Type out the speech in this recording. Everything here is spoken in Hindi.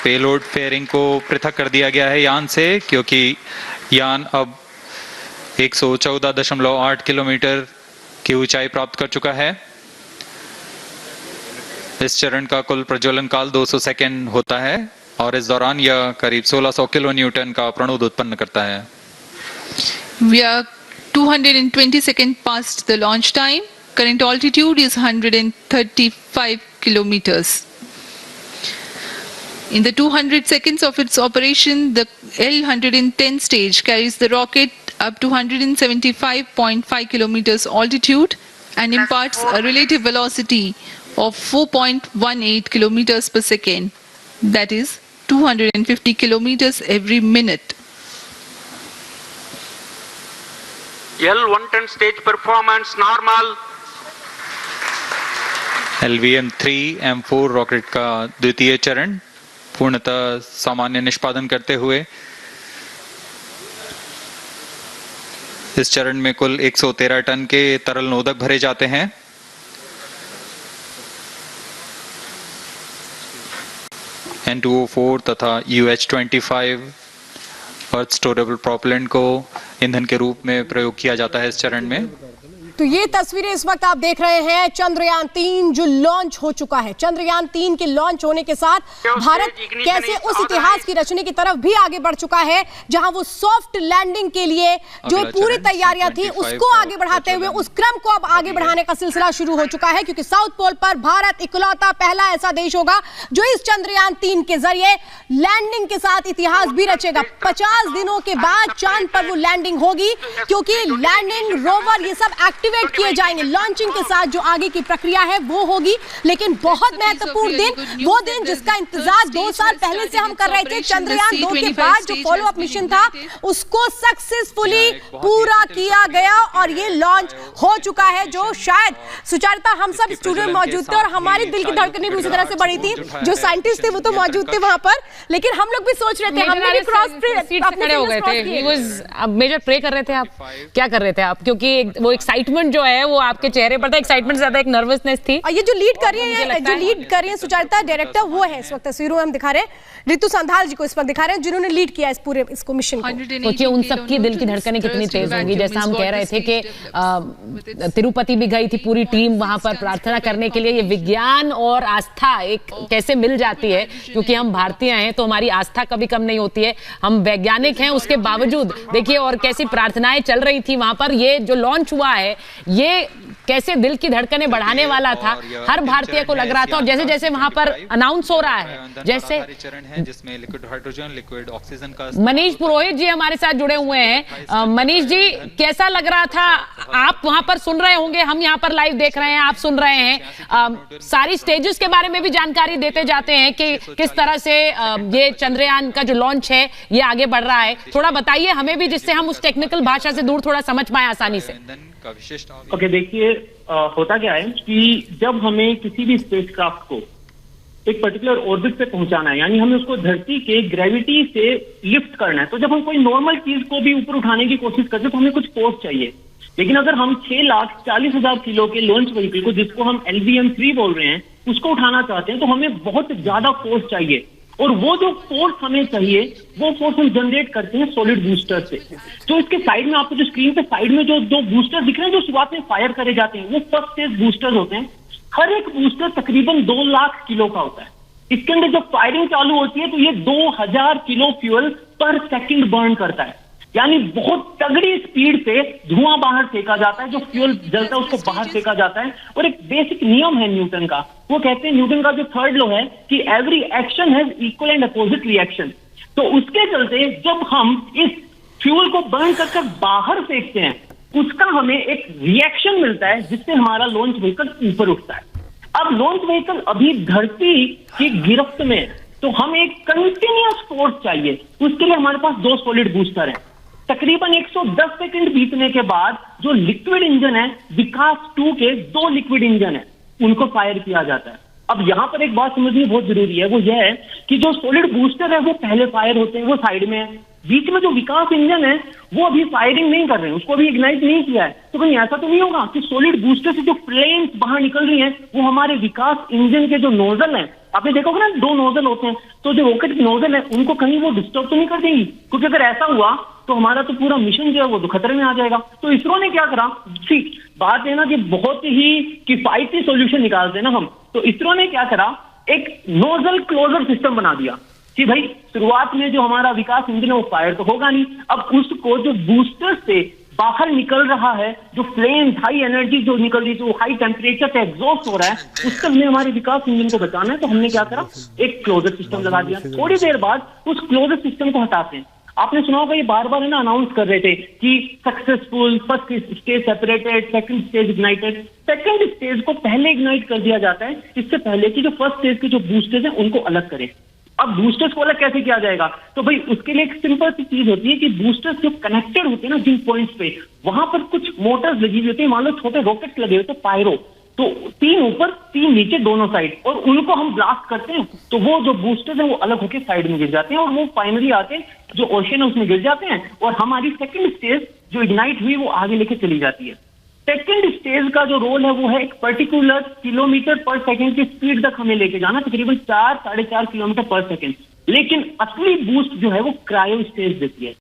पेलोड फेयरिंग को पृथक कर दिया गया है यान से, क्योंकि यान अब 114.8 किलोमीटर की ऊंचाई प्राप्त कर चुका है। इस चरण का कुल प्रज्वलन काल 200 सेकेंड होता है और इस दौरान यह करीब 1600 किलो न्यूटन का प्रणुद उत्पन्न करता है। We are 220 seconds past the launch time. Current altitude is 135 kilometers. In the 200 seconds of its operation, the L-110 stage carries the rocket up to 175.5 kilometers altitude and imparts a relative velocity of 4.18 kilometers per second. That is 250 kilometers every minute. L-110 stage performance normal. LVM-3M4 rocket का द्वितीय चरण पूर्णतः सामान्य निष्पादन करते हुए इस चरण में कुल 113 टन के तरल नोदक भरे जाते हैं। N2O4 तथा UH-25 अर्थ स्टोरेबल प्रोपेलेंट को ईंधन के रूप में प्रयोग किया जाता है इस चरण में। तो ये तस्वीरें इस वक्त आप देख रहे हैं चंद्रयान 3 जो लॉन्च हो चुका है। चंद्रयान 3 के लॉन्च होने के साथ भारत कैसे उस इतिहास की रचने की तरफ भी आगे बढ़ चुका है, जहां वो सॉफ्ट लैंडिंग के लिए जो पूरी तैयारियां थी उसको आगे बढ़ाते हुए उस क्रम को अब आगे बढ़ाने का सिलसिला शुरू हो चुका है, क्योंकि साउथ पोल पर भारत इकलौता पहला ऐसा देश होगा जो इस चंद्रयान 3 के जरिए लैंडिंग के साथ इतिहास भी रचेगा। 50 दिनों के बाद चांद पर वो लैंडिंग होगी, क्योंकि लैंडिंग रोवर ये सब एक्टिवेट किए जाएंगे। लॉन्चिंग के साथ जो आगे की प्रक्रिया है वो होगी, लेकिन बहुत महत्वपूर्ण दिन, वो दिन जिसका इंतजार 2 साल पहले से हम कर रहे थे। चंद्रयान 2 के बाद जो फॉलो अप मिशन था उसको सक्सेसफुली पूरा किया गया और ये लॉन्च हो चुका है, जो शायद सुचारिता हम सब स्टूडियो में मौजूद थे और हमारी दिल की धड़कनें भी उसी तरह से बढ़ी थी। जो साइंटिस्ट थे वो तो मौजूद थे वहां पर, लेकिन हम लोग भी सोच रहे थे, हमने भी क्रॉस खड़े हो गए थे। ही वाज अब मेजर प्रे कर रहे थे। आप क्या कर रहे थे आप? क्योंकि वो एक्साइटमेंट जो है वो आपके चेहरे पर था, एक्साइटमेंट से ज्यादा एक नर्वसनेस थी। और ये जो लीड कर रही है सुचारिता डायरेक्टर, वो है इस वक्त तस्वीरों में हम दिखा रहे हैं ऋतु संधाल जी को इस वक्त दिखा रहे हैं, जिन्होंने लीड किया इस पूरे इसको मिशन को। सोचिए उन सबकी दिल की धड़कनें कितनी तेज होंगी। जैसा हम कह रहे थे कि तिरुपति भी गई थी पूरी टीम वहां पर प्रार्थना करने के लिए। ये विज्ञान और आस्था एक कैसे मिल जाती है, क्योंकि हम भारतीय हैं तो हमारी आस्था कभी कम नहीं होती है। हम वैज्ञानिक हैं, उसके बावजूद देखिए और कैसी प्रार्थनाएं चल रही थी वहां पर। ये जो लॉन्च हुआ है ये कैसे दिल की धड़कनें बढ़ाने वाला था, हर भारतीय को लग रहा था। और जैसे जैसे वहां पर अनाउंस हो रहा है, जैसे जिसमें लिक्विड हाइड्रोजन, लिक्विड ऑक्सीजन का। मनीष पुरोहित जी हमारे साथ जुड़े हुए हैं। मनीष जी, कैसा लग रहा था? आप वहां पर सुन रहे होंगे, हम यहाँ पर लाइव देख रहे हैं, आप सुन रहे हैं। सारी स्टेजेस के बारे में भी जानकारी देते जाते हैं कि किस तरह से ये चंद्रयान का जो लॉन्च है ये आगे बढ़ रहा है। थोड़ा बताइए हमें भी, जिससे हम उस टेक्निकल भाषा से दूर थोड़ा समझ पाए आसानी से। ओके, देखिए होता क्या है कि जब हमें किसी भी स्पेसक्राफ्ट को एक पर्टिकुलर ऑर्बिट पे पहुंचाना है, यानी हमें उसको धरती के ग्रेविटी से लिफ्ट करना है, तो जब हम कोई नॉर्मल चीज को भी ऊपर उठाने की कोशिश करते हैं तो हमें कुछ फोर्स चाहिए। लेकिन अगर हम 6,40,000 किलो के लॉन्च व्हीकल को, जिसको हम LVM-3 बोल रहे हैं, उसको उठाना चाहते हैं तो हमें बहुत ज्यादा फोर्स चाहिए। और वो जो फोर्स हमें चाहिए वो फोर्स हम जनरेट करते हैं सॉलिड बूस्टर से। तो इसके साइड में आपको जो स्क्रीन पे साइड में जो दो बूस्टर दिख रहे हैं जो शुरुआत में फायर करे जाते हैं, वो फर्स्ट स्टेज बूस्टर होते हैं। हर एक बूस्टर तकरीबन 2 लाख किलो का होता है। इसके अंदर जब फायरिंग चालू होती है तो ये 2000 किलो फ्यूल पर सेकंड बर्न करता है, यानी बहुत तगड़ी स्पीड से धुआं बाहर फेंका जाता है। जो फ्यूल जलता है उसको बाहर फेंका जाता है। और एक बेसिक नियम है न्यूटन का, वो कहते हैं न्यूटन का जो 3rd लॉ है कि every action has equal and opposite reaction. तो उसके चलते जब हम इस फ्यूल को बर्न कर बाहर फेंकते हैं उसका हमें एक रिएक्शन मिलता है, जिससे हमारा लॉन्च व्हीकल ऊपर उठता है। अब लॉन्च व्हीकल अभी धरती की गिरफ्त में, तो हमें एक कंटिन्यूअस फोर्स चाहिए। उसके लिए हमारे पास 2 सॉलिड बूस्टर हैं। तकरीबन 110 सेकंड बीतने के बाद जो लिक्विड इंजन है, विकास 2 के 2 लिक्विड इंजन है, उनको फायर किया जाता है। अब यहां पर एक बात समझनी बहुत जरूरी है, वो यह है कि जो सॉलिड बूस्टर है वो पहले फायर होते हैं, वो साइड में है। बीच में जो विकास इंजन है वो अभी फायरिंग नहीं कर रहे हैं, उसको अभी इग्नाइट नहीं किया है। तो कहीं ऐसा तो नहीं होगा कि सॉलिड बूस्टर से जो फ्लेम्स बाहर निकल रही हैं वो हमारे विकास इंजन के जो नोजल हैं आपने देखा होगा ना, 2 नोजल होते हैं, तो जो रॉकेट की नोजल है उनको कहीं वो डिस्टर्ब तो नहीं कर देंगी, क्योंकि अगर ऐसा हुआ तो हमारा तो पूरा मिशन जो है वो तो खतरे में आ जाएगा। तो इसरो ने क्या करा, ठीक बात है ना कि बहुत ही किफायती सोल्यूशन निकालते हैं ना हम, तो इसरो ने क्या करा, एक नोजल क्लोजर सिस्टम बना दिया कि भाई शुरुआत में जो हमारा विकास इंजन है वो फायर तो होगा नहीं, अब उसको जो बूस्टर से बाहर निकल रहा है, जो फ्लेम हाई एनर्जी जो निकल रही है, जो हाई टेम्परेचर से एग्जॉस्ट हो रहा है, उससे हमने हमारे विकास इंजन को बचाना है, तो हमने क्या करा, एक क्लोजर सिस्टम लगा दिया। थोड़ी देर बाद उस क्लोजर सिस्टम को हटाते हैं। आपने सुना होगा ये बार बार है ना अनाउंस कर रहे थे कि successful, first stage separated, second stage ignited. Second stage को पहले इग्नाइट कर दिया जाता है, इससे पहले कि जो फर्स्ट स्टेज के जो बूस्टर्स हैं उनको अलग करें। अब बूस्टर्स को अलग कैसे किया जाएगा, तो भाई उसके लिए एक सिंपल सी चीज होती है कि बूस्टर्स जो कनेक्टेड होते हैं ना जिन पॉइंट्स पे, वहां पर कुछ मोटर्स लगी हुई होती है, मान लो छोटे रॉकेट्स लगे होते हैं पायरो, तो 3 ऊपर 3 नीचे दोनों साइड, और उनको हम ब्लास्ट करते हैं तो वो जो बूस्टर्स हैं वो अलग होकर साइड में गिर जाते हैं, और वो फाइनली आके जो ओशन है उसमें गिर जाते हैं, और हमारी सेकंड स्टेज जो इग्नाइट हुई वो आगे लेके चली जाती है। सेकंड स्टेज का जो रोल है वो है एक पर्टिकुलर किलोमीटर पर सेकंड की स्पीड तक हमें लेके जाना, तकरीबन 4-4.5 किलोमीटर पर सेकंड। लेकिन असली बूस्ट जो है वो क्रायो स्टेज देती है।